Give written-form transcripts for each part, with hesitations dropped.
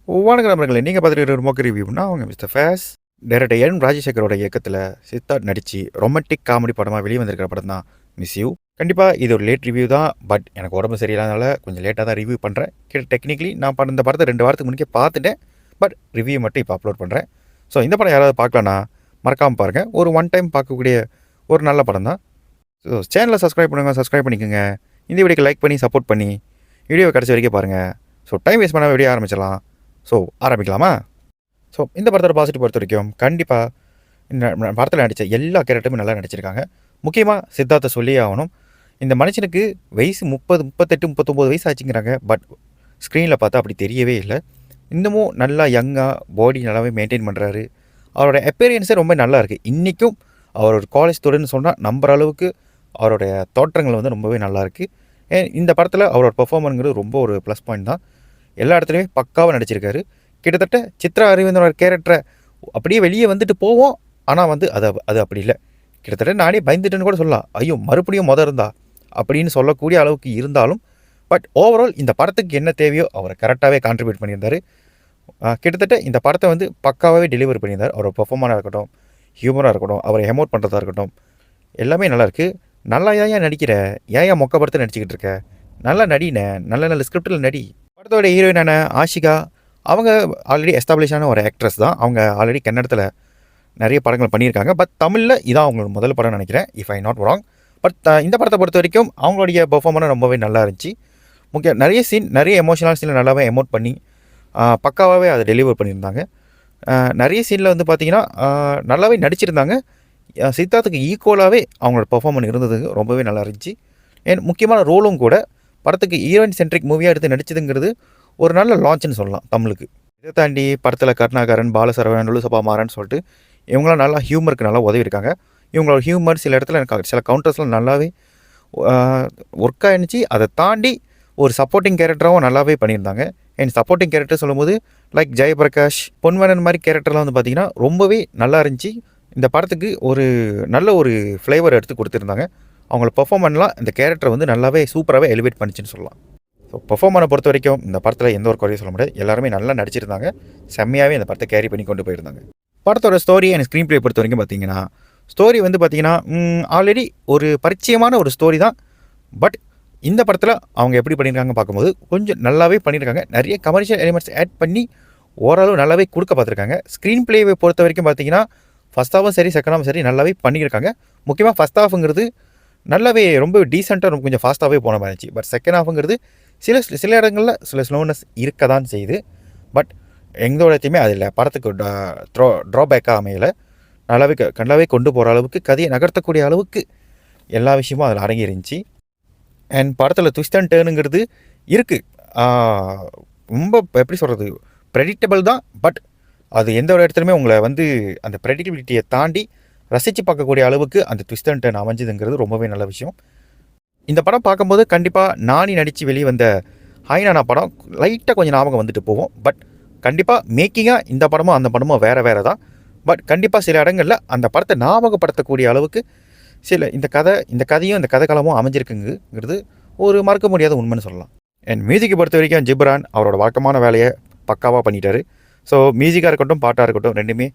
வணக்கம் நண்பர்களே, நீங்கள் பார்த்துட்டு இருக்கிற மோக்க ரிவ்யூனா அவங்க மிஸ்டர் ஃபேஸ் டைரக்டர் என் ராஜசேகரோட இயக்கத்தில் சித்தார்த் நடித்து ரொமான்டிக் காமெடி படமாக வெளியே வந்திருக்கிற படம் தான் மிஸ் யூ. கண்டிப்பாக இது ஒரு லேட் ரிவ்யூ தான். பட் எனக்கு உடம்பு சரியில்லாதனால கொஞ்சம் லேட்டாக தான் ரிவ்யூ பண்ணுறேன். டெக்னிக்கலி நான் இந்த படத்தை 2 வாரத்துக்கு முன்னே பார்த்துட்டேன். பட் ரிவ்யூ மட்டும் இப்போ அப்லோட் பண்ணுறேன். ஸோ இந்த படம் யாராவது பார்க்கலன்னா மறக்காமல் பாருங்கள். ஒரு ஒன் டைம் பார்க்கக்கூடிய ஒரு நல்ல படம் தான். ஸோ சேனலை சப்ஸ்கிரைப் சப்ஸ்கிரைப் பண்ணிக்கோங்க. இந்த வீடியோக்கு லைக் பண்ணி சப்போர்ட் பண்ணி வீடியோவை கடைசி வரைக்கும் பாருங்கள். ஸோ டைம் வேஸ்ட் பண்ண வீடியோ ஆரம்பிச்சிடலாம். ஸோ ஆரம்பிக்கலாமா? ஸோ இந்த படத்தோட பாசிட்டிவ் பொறுத்த வரைக்கும் கண்டிப்பாக இந்த படத்தில் நடித்த எல்லா கேரக்டருமே நல்லா நடிச்சிருக்காங்க. முக்கியமாக சித்தார்த்தை சொல்லியே ஆகணும். இந்த மனுஷனுக்கு வயசு 30, 38, 39 வயசு ஆச்சுங்கிறாங்க. பட் ஸ்க்ரீனில் பார்த்தா அப்படி தெரியவே இல்லை. இன்னமும் நல்லா யங்காக பாடி நல்லாவே மெயின்டைன் பண்ணுறாரு. அவரோட அப்பீரியன்ஸே ரொம்ப நல்லா இருக்குது. இன்றைக்கும் அவர் ஒரு காலேஜ் ஸ்டூடெண்ட்னு சொன்னால் நம்புற அளவுக்கு அவருடைய தோற்றங்கள் வந்து ரொம்பவே நல்லாயிருக்கு. இந்த படத்தில் அவரோட பெர்ஃபார்மன்ஸுங்கிறது ரொம்ப ஒரு ப்ளஸ் பாயிண்ட் தான். எல்லா இடத்துலையுமே பக்காவாக நடிச்சிருக்காரு. கிட்டத்தட்ட சித்ரா அரவிந்தனோட கேரக்டரை அப்படியே வெளியே வந்துட்டு போவோம். ஆனால் வந்து அது அப்படி இல்லை. கிட்டத்தட்ட நானே பயந்துட்டேன்னு கூட சொல்லலாம். ஐயோ மறுபடியும் இருந்தா அப்படின்னு சொல்லக்கூடிய அளவுக்கு இருந்தாலும் பட் ஓவரால் இந்த படத்துக்கு என்ன தேவையோ அவரை கரெக்டாகவே கான்ட்ரிபியூட் பண்ணியிருந்தார். கிட்டத்தட்ட இந்த படத்தை வந்து பக்காவாகவே டெலிவரி பண்ணியிருந்தார். அவரோட பெர்ஃபார்மனாக இருக்கட்டும், ஹியூமராக இருக்கட்டும், அவரை எமோட் பண்ணுறதா இருக்கட்டும், எல்லாமே நல்லாயிருக்கு. நல்லா ஏன் நடிக்கிற, ஏன் மொக்க படத்தை நடிச்சிக்கிட்டு இருக்க, நல்லா நடின, நல்ல நல்ல ஸ்கிரிப்டில் நடி. படத்தோட ஹீரோயினான ஆஷிகா அவங்க ஆல்ரெடி எஸ்டாப்ளிஷான ஒரு ஆக்ட்ரஸ் தான். அவங்க ஆல்ரெடி கன்னடத்தில் நிறைய படங்கள் பண்ணியிருக்காங்க. பட் தமிழில் இதான் அவங்களோட முதல் படம் நினைக்கிறேன், if I not wrong. But இந்த படத்தை பொறுத்த வரைக்கும் அவங்களுடைய பெர்ஃபார்மன்ஸ் ரொம்பவே நல்லா இருந்துச்சு. முக்கியம் நிறைய எமோஷனல் சீனில் நல்லாவே எமோட் பண்ணி பக்காவாகவே அதை டெலிவர் பண்ணியிருந்தாங்க. நிறைய சீனில் வந்து பார்த்திங்கன்னா நல்லாவே நடிச்சிருந்தாங்க. சித்தார்த்துக்கு ஈக்குவலாகவே அவங்களோட பெர்ஃபார்மன்ஸ் இருந்தது ரொம்பவே நல்லா இருந்துச்சு. முக்கியமான ரோலும் கூட படத்துக்கு ஹீரோயின் சென்ட்ரிக் மூவியாக எடுத்து நடிச்சதுங்கிறது ஒரு நல்ல லான்ச்னு சொல்லலாம் தமிழுக்கு. இதை தாண்டி படத்தில் கருணாகரன், பாலசரவணன், லுலுசபா மாறன்னு சொல்லிட்டு இவங்களாம் நல்லா ஹியூமருக்கு நல்லா உதவி இருக்காங்க. இவங்களோட ஹியூமர் சில இடத்துல எனக்கு சில கவுண்டர்ஸ்லாம் நல்லாவே ஒர்க் ஆகிடுச்சு. அதை தாண்டி ஒரு சப்போர்ட்டிங் கேரக்டராகவும் நல்லாவே பண்ணியிருந்தாங்க. அண்ட் சப்போர்ட்டிங் கேரக்டர் சொல்லும்போது லைக் ஜெயபிரகாஷ், பொன்வனன் மாதிரி கேரக்டர்லாம் வந்து பார்த்திங்கன்னா ரொம்பவே நல்லா இருந்துச்சு. இந்த படத்துக்கு ஒரு நல்ல ஒரு ஃப்ளேவர் எடுத்து கொடுத்துருந்தாங்க. அவங்கள பெர்ஃபார்மன்ஸ்லாம் இந்த கேரக்டரை வந்து நல்லாவே சூப்பராகவே எலிவேட் பண்ணிச்சுன்னு சொல்லலாம். ஸோ பெர்ஃபார்மனை பொறுத்த வரைக்கும் இந்த படத்தில் எந்த ஒரு குறையும் சொல்ல முடியாது. எல்லாருமே நல்லா நடிச்சிருந்தாங்க. செம்மையாகவே இந்த படத்தை கேரி பண்ணி கொண்டு போயிருந்தாங்க. படத்தோட ஸ்டோரி அண்ட் ஸ்க்ரீன் ப்ளே பொறுத்த வரைக்கும் பார்த்தீங்கன்னா ஸ்டோரி வந்து பார்த்திங்கன்னா ஆல்ரெடி ஒரு பரிச்சயமான ஒரு ஸ்டோரி தான். பட் இந்த படத்தில் அவங்க எப்படி பண்ணியிருக்காங்க பார்க்கும்போது கொஞ்சம் நல்லாவே பண்ணியிருக்காங்க. நிறைய கமர்ஷியல் எலிமெண்ட்ஸ் ஆட் பண்ணி ஓரளவு நல்லாவே கொடுக்க பார்த்துருக்காங்க. ஸ்க்ரீன் ப்ளேவை பொறுத்த வரைக்கும் பார்த்தீங்கன்னா ஃபஸ்ட் ஹாஃபும் சரி, செகண்ட் ஹாஃபும் சரி நல்லாவே பண்ணியிருக்காங்க. முக்கியமாக ஃபஸ்ட் ஹாஃபுங்கிறது நல்லாவே ரொம்ப டீசெண்டாக ரொம்ப கொஞ்சம் ஃபாஸ்ட்டாகவே போன மாதிரி இருந்துச்சு. பட் செகண்ட் ஹாஃபுங்கிறது சில இடங்களில் சில ஸ்லோனஸ் இருக்க தான் செய்யுது. பட் எந்தோடத்தையுமே அதில் படத்துக்கு ட்ராபேக்காக அமையலை. நல்லாவே கொண்டு போகிற அளவுக்கு கதையை நகர்த்தக்கூடிய அளவுக்கு எல்லா விஷயமும் அதில் அடங்கி இருந்துச்சு. அண்ட் படத்தில் ட்விஸ்ட் அண்ட் டேர்னுங்கிறது இருக்குது. ரொம்ப எப்படி சொல்கிறது, ப்ரெடிக்டபிள் தான். பட் அது எந்த ஒரு இடத்துலையுமே உங்களை வந்து அந்த ப்ரெடிக்டபிலிட்டியை தாண்டி ரசித்து பார்க்கக்கூடிய அளவுக்கு அந்த ட்விஸ்ட் அண்ட் டர்ன் அமைஞ்சதுங்கிறது ரொம்பவே நல்ல விஷயம். இந்த படம் பார்க்கும்போது கண்டிப்பாக நானி நடித்து வெளியே வந்த ஹைனானா படம் லைட்டாக கொஞ்சம் ஞாபகம் வந்துட்டு போவோம். பட் கண்டிப்பாக மேக்கிங்காக இந்த படமும் அந்த படமும் வேறு தான். பட் கண்டிப்பாக சில இடங்களில் அந்த படத்தை ஞாபகப்படுத்தக்கூடிய அளவுக்கு இந்த கதையும் இந்த கதைக்காலமும் அமைஞ்சிருக்குங்கிறது ஒரு மறக்க முடியாத உண்மைன்னு சொல்லலாம். அண்ட் மியூசிக்கை பொறுத்த வரைக்கும் ஜிப்ரான் அவரோட வழக்கமான வேலையை பக்காவாக பண்ணிட்டாரு. ஸோ மியூசிக்காக இருக்கட்டும், பாட்டாக இருக்கட்டும், ரெண்டுமே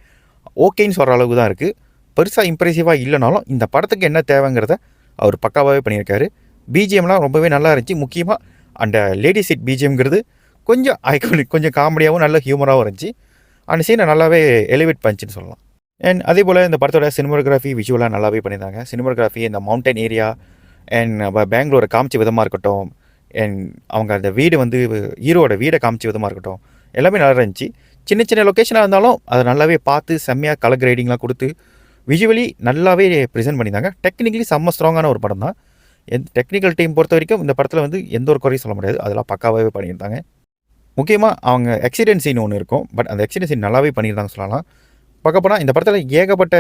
ஓகேன்னு சொல்கிற அளவுக்கு தான் இருக்குது. பெருசாக இம்ப்ரெசிவாக இல்லைனாலும் இந்த படத்துக்கு என்ன தேவைங்கிறத அவர் பக்காவாகவே பண்ணியிருக்காரு. பிஜிஎம்லாம் ரொம்பவே நல்லா இருந்துச்சு. முக்கியமாக அந்த லேடி சீட் பிஜிஎம்ங்கிறது கொஞ்சம் ஐகானிக், கொஞ்சம் காமெடியாகவும் நல்ல ஹியூமராகவும் இருந்துச்சு. அந்த சீனை நல்லாவே எலிவேட் பண்ணிச்சுன்னு சொல்லலாம். அண்ட் அதே போல் இந்த படத்தோட சினிமோகிராஃபி விஷுவலாக நல்லாவே பண்ணியிருந்தாங்க. சினிமோகிராஃபி இந்த மவுண்டன் ஏரியா அண்ட் பெங்களூரை காமிச்ச விதமாக இருக்கட்டும், அண்ட் அவங்க அந்த வீடு வந்து ஹீரோட வீடை காமிச்ச விதமாக இருக்கட்டும், எல்லாமே நல்லா இருந்துச்சு. சின்ன சின்ன லொக்கேஷனாக இருந்தாலும் அதை நல்லாவே பார்த்து செம்மையாக கலர் கிரேடிங்லாம் கொடுத்து விஷுவலி நல்லாவே ப்ரெசென்ட் பண்ணியிருந்தாங்க. டெக்னிக்கலி செம்ம ஸ்ட்ராங்கான ஒரு படம் தான். டெக்னிக்கல் டீம் பொறுத்த வரைக்கும் இந்த படத்தில் வந்து எந்த ஒரு குறையும் சொல்ல முடியாது. அதெல்லாம் பக்காவாகவே பண்ணியிருந்தாங்க. முக்கியமாக அவங்க ஆக்சிடென்ட் சீன் ஒன்று இருக்கும். பட் அந்த ஆக்சிடென்ட் சீன் நல்லாவே பண்ணியிருந்தாங்க சொல்லலாம். பார்க்க போனால் இந்த படத்தில் ஏகப்பட்ட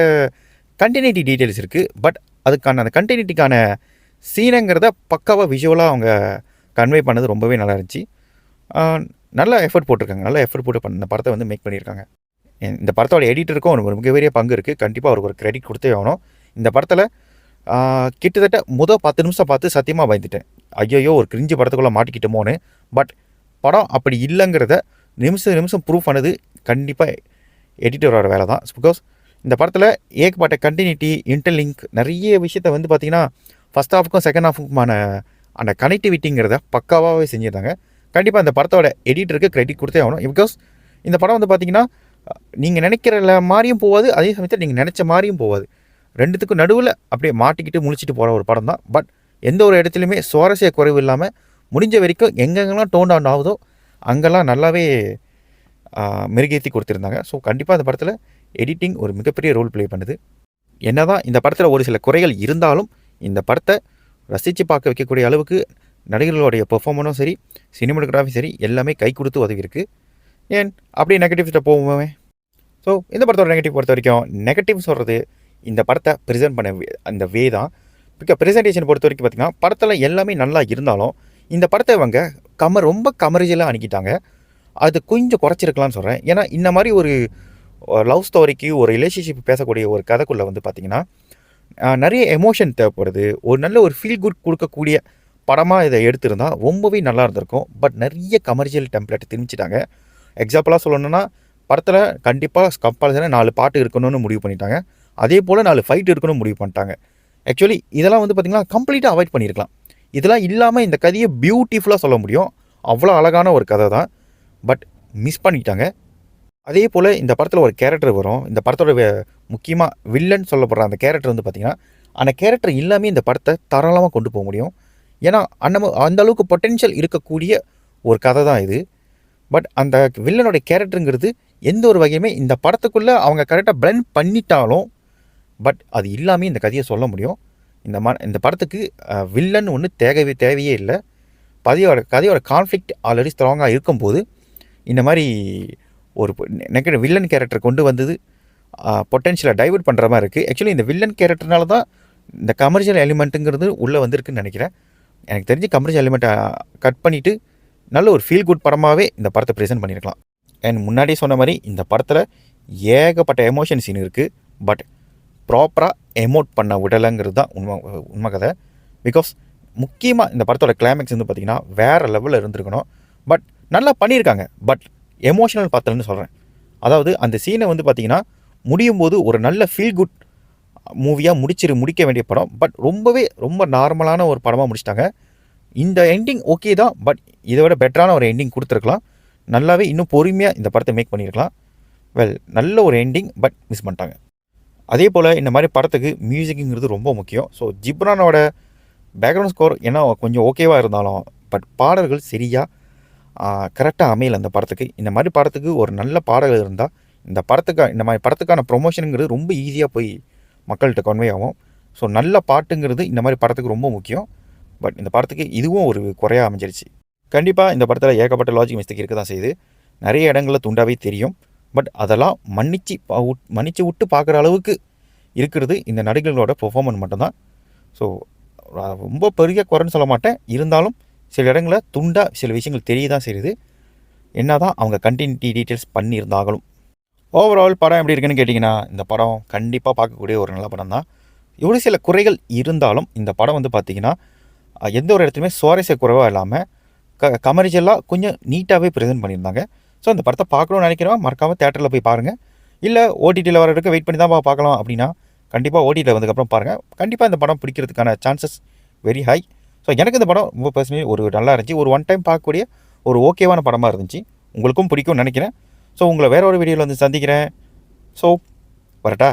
கண்டினியூட்டி டீட்டெயில்ஸ் இருக்குது. பட் அதுக்கான அந்த கண்டினியூட்டிக்கான சீனுங்கிறத பக்காவாக விஷுவலாக அவங்க கன்வே பண்ணது ரொம்பவே நல்லா இருந்துச்சு. நல்ல எஃபர்ட் போட்டிருக்காங்க. நல்ல எஃபர்ட் போட்டு இந்த படத்தை வந்து மேக் பண்ணியிருக்காங்க. இந்த படத்தோட எடிட்டருக்கும் ஒரு மிகப்பெரிய பங்கு இருக்குது. கண்டிப்பாக அவருக்கு ஒரு கிரெடிட் கொடுத்தே ஆகணும். இந்த படத்தில் கிட்டத்தட்ட 10 நிமிஷம் பார்த்து சத்தியமாக பயந்துட்டேன். ஐயோ ஒரு கிரிஞ்சு படத்துக்குள்ளே மாட்டிக்கிட்டோமோன்னு. பட் படம் அப்படி இல்லைங்கிறத நிமிஷம் நிமிஷம் ப்ரூவ் பண்ணது கண்டிப்பாக எடிட்டரோட வேலை தான். பிகாஸ் இந்த படத்தில் ஏகப்பட்ட கண்டினியூட்டி, இன்டர்லிங்க் நிறைய விஷயத்த வந்து பார்த்திங்கன்னா ஃபஸ்ட் ஹாஃபுக்கும் செகண்ட் ஹாஃபுக்குமான அந்த கனெக்டிவிட்டிங்கிறத பக்காவாகவே செஞ்சுருந்தாங்க. கண்டிப்பாக இந்த படத்தோட எடிட்டருக்கு கிரெடிட் கொடுத்தே ஆகணும். பிகாஸ் இந்த படம் வந்து பார்த்திங்கன்னா நீங்கள் நினைக்கிற மாதிரியும் போகாது, அதே சமயத்தில் நீங்கள் நினச்ச மாதிரியும் போகாது. ரெண்டுத்துக்கும் நடுவில் அப்படியே மாட்டிக்கிட்டு முழிச்சிட்டு போகிற ஒரு படம் தான். பட் எந்த ஒரு இடத்துலையுமே சுவாரஸ்ய குறைவு இல்லாமல் முடிஞ்ச வரைக்கும் எங்கெங்கெல்லாம் டோன் டவுன் ஆகுதோ அங்கெல்லாம் நல்லாவே மெருகேற்றி கொடுத்துருந்தாங்க. ஸோ கண்டிப்பாக இந்த படத்தில் எடிட்டிங் ஒரு மிகப்பெரிய ரோல் ப்ளே பண்ணுது. என்ன தான் இந்த படத்தில் ஒரு சில குறைகள் இருந்தாலும் இந்த படத்தை ரசித்து பார்க்க வைக்கக்கூடிய அளவுக்கு நடிகர்களுடைய பெர்ஃபார்மன்ஸும் சரி, சினிமாட்டோகிராஃபி சரி, எல்லாமே கை கொடுத்து உதவி இருக்குது. ஏன் அப்படியே நெகட்டிவ்ஸ்கிட்ட போவோமே. ஸோ இந்த படத்தோட நெகட்டிவ் பொறுத்த வரைக்கும் நெகட்டிவ் சொல்கிறது இந்த படத்தை ப்ரெசென்ட் பண்ண அந்த வே தான். இப்போ ப்ரெசன்டேஷன் பொறுத்த வரைக்கும் பார்த்திங்கன்னா படத்தில் எல்லாமே நல்லா இருந்தாலும் இந்த படத்தை இவங்க ரொம்ப கமர்ஷியலாக அனுப்பிட்டாங்க. அது கொஞ்சம் குறைச்சிருக்கலாம்னு சொல்கிறேன். ஏன்னா இந்த மாதிரி ஒரு லவ் ஸ்டோரிக்கு ஒரு ரிலேஷன்ஷிப் பேசக்கூடிய ஒரு கதைக்குள்ளே வந்து பார்த்திங்கன்னா நிறைய எமோஷன் தேவைப்படுது. ஒரு நல்ல ஒரு ஃபீல் குட் கொடுக்கக்கூடிய படமாக இதை எடுத்திருந்தால் ரொம்பவே நல்லா இருந்திருக்கும். பட் நிறைய கமர்ஷியல் டெம்ப்ளேட் திணிச்சிட்டாங்க. எக்ஸாம்பிளாக சொல்லணுன்னா படத்தில் கண்டிப்பாக கம்பல்சரி 4 பாட்டு இருக்கணும்னு முடிவு பண்ணிட்டாங்க. அதே போல் 4 ஃபைட் இருக்கணும்னு முடிவு பண்ணிட்டாங்க. ஆக்சுவலி இதெல்லாம் வந்து பார்த்திங்கன்னா கம்ப்ளீட்டாக அவாய்ட் பண்ணியிருக்கலாம். இதெல்லாம் இல்லாமல் இந்த கதையை பியூட்டிஃபுல்லாக சொல்ல முடியும். அவ்வளோ அழகான ஒரு கதை தான். பட் மிஸ் பண்ணிட்டாங்க. அதே போல் இந்த படத்தில் ஒரு கேரக்டர் வரும். இந்த படத்தோட முக்கியமாக வில்லன் சொல்லப்படுற அந்த கேரக்டர் வந்து பார்த்திங்கன்னா அந்த கேரக்டர் இல்லாமல் இந்த படத்தை தாராளமாக கொண்டு போக முடியும். ஏன்னா அந்த அளவுக்கு பொட்டென்ஷியல் இருக்கக்கூடிய ஒரு கதை தான் இது. பட் அந்த வில்லனோட கேரக்டருங்கிறது எந்த ஒரு வகையுமே இந்த படத்துக்குள்ளே அவங்க கரெக்டாக பிளெண்ட் பண்ணிட்டாலும் பட் அது இல்லாமல் இந்த கதையை சொல்ல முடியும். இந்த படத்துக்கு வில்லன் ஒன்று தேவையே இல்லை. கதையோட கான்ஃப்ளிக்ட் ஆல்ரெடி ஸ்ட்ராங்காக இருக்கும்போது இந்த மாதிரி ஒரு வில்லன் கேரக்டர் கொண்டு வந்தது பொட்டென்ஷியலை டைவர்ட் பண்ணுற மாதிரி இருக்குது. ஆக்சுவலி இந்த வில்லன் கேரக்டர்னால தான் இந்த கமர்ஷியல் எலிமெண்ட்டுங்கிறது உள்ளே வந்திருக்குன்னு நினைக்கிறேன். எனக்கு தெரிஞ்சு கமர்ஷியல் எலிமெண்ட்டை கட் பண்ணிவிட்டு நல்ல ஒரு ஃபீல் குட் படமாகவே இந்த படத்தை ப்ரெசென்ட் பண்ணியிருக்கலாம். அண்ட் முன்னாடியே சொன்ன மாதிரி இந்த படத்தில் ஏகப்பட்ட எமோஷன் சீன் இருக்குது. பட் ப்ராப்பராக எமோட் பண்ண விடலைங்கிறது தான் உண்மை கதை. பிகாஸ் முக்கியமாக இந்த படத்தோட கிளைமேக்ஸ் வந்து பார்த்திங்கன்னா வேறு லெவலில் இருந்திருக்கணும். பட் நல்லா பண்ணியிருக்காங்க. பட் எமோஷனல் பார்த்தலன்னு சொல்கிறேன். அதாவது அந்த சீனை வந்து பார்த்திங்கன்னா முடியும் போது ஒரு நல்ல ஃபீல் குட் மூவியாக முடிக்க வேண்டிய படம். பட் ரொம்ப நார்மலான ஒரு படமாக முடிச்சிட்டாங்க. இந்த எண்டிங் ஓகே தான். பட் இதை விட பெட்டரான ஒரு எண்டிங் கொடுத்துருக்கலாம். நல்லாவே இன்னும் பொறுமையாக இந்த படத்தை மேக் பண்ணியிருக்கலாம். நல்ல ஒரு எண்டிங். பட் மிஸ் பண்ணிட்டாங்க. அதே போல் இந்த மாதிரி படத்துக்கு மியூசிக்குங்கிறது ரொம்ப முக்கியம். ஸோ ஜிப்ரானோட பேக்ரவுண்ட் ஸ்கோர் ஏன்னா கொஞ்சம் ஓகேவாக இருந்தாலும் பட் பாடல்கள் சரியாக கரெக்டாக அமையலை அந்த படத்துக்கு. இந்த மாதிரி படத்துக்கு ஒரு நல்ல பாடல்கள் இருந்தால் இந்த மாதிரி படத்துக்கான ப்ரொமோஷனுங்கிறது ரொம்ப ஈஸியாக போய் மக்கள்கிட்ட கன்வே ஆகும். ஸோ நல்ல பாட்டுங்கிறது இந்த மாதிரி படத்துக்கு ரொம்ப முக்கியம். பட் இந்த படத்துக்கு இதுவும் ஒரு குறையாக அமைஞ்சிருச்சு. கண்டிப்பாக இந்த படத்தில் ஏகப்பட்ட லாஜிக் மிஸ்டேக் இருக்க தான் செய்யுது. நிறைய இடங்களில் துண்டாவே தெரியும். பட் அதெல்லாம் மன்னிச்சு விட்டு பார்க்குற அளவுக்கு இருக்கிறது இந்த நடிகர்களோட பெர்ஃபார்மன்ஸ் மட்டும்தான். ஸோ ரொம்ப பெரிய குறைன்னு சொல்ல மாட்டேன். இருந்தாலும் சில இடங்களில் துண்டாக சில விஷயங்கள் தெரிய தான் செய்யுது. என்ன தான் அவங்க கண்டினியூட்டி டீட்டெயில்ஸ் பண்ணியிருந்தாலும் ஓவரால் படம் எப்படி இருக்குன்னு கேட்டிங்கன்னா இந்த படம் கண்டிப்பாக பார்க்கக்கூடிய ஒரு நல்ல படம் தான். இவ்வளோ சில குறைகள் இருந்தாலும் இந்த படம் வந்து பார்த்திங்கன்னா எந்த ஒரு இடத்துலையுமே சுவாரஸ்ய குறைவாக இல்லாமல் கமர்ஷியலாக கொஞ்சம் நீட்டாகவே ப்ரெசென்ட் பண்ணியிருந்தாங்க. ஸோ அந்த படத்தை பார்க்கணும்னு நினைக்கிறோம் மறக்காமல் தேட்டரில் போய் பாருங்கள். இல்லை ஓடிடியில் வர வரைக்கும் வெயிட் பண்ணி தான் பார்க்கலாம் அப்படின்னா கண்டிப்பாக ஓடிடியில் வந்ததுக்கப்புறம் பாருங்கள். கண்டிப்பாக இந்த படம் பிடிக்கிறதுக்கான சான்சஸ் வெரி ஹை. ஸோ எனக்கு இந்த படம் ரொம்ப பர்சனலி ஒரு நல்லா இருந்துச்சு. ஒரு ஒன் டைம் பார்க்கக்கூடிய ஒரு ஓகேவான படமாக இருந்துச்சு. உங்களுக்கும் பிடிக்கும்னு நினைக்கிறேன். ஸோ உங்களை வேற ஒரு வீடியோவில் வந்து சந்திக்கிறேன். ஸோ வரட்டா.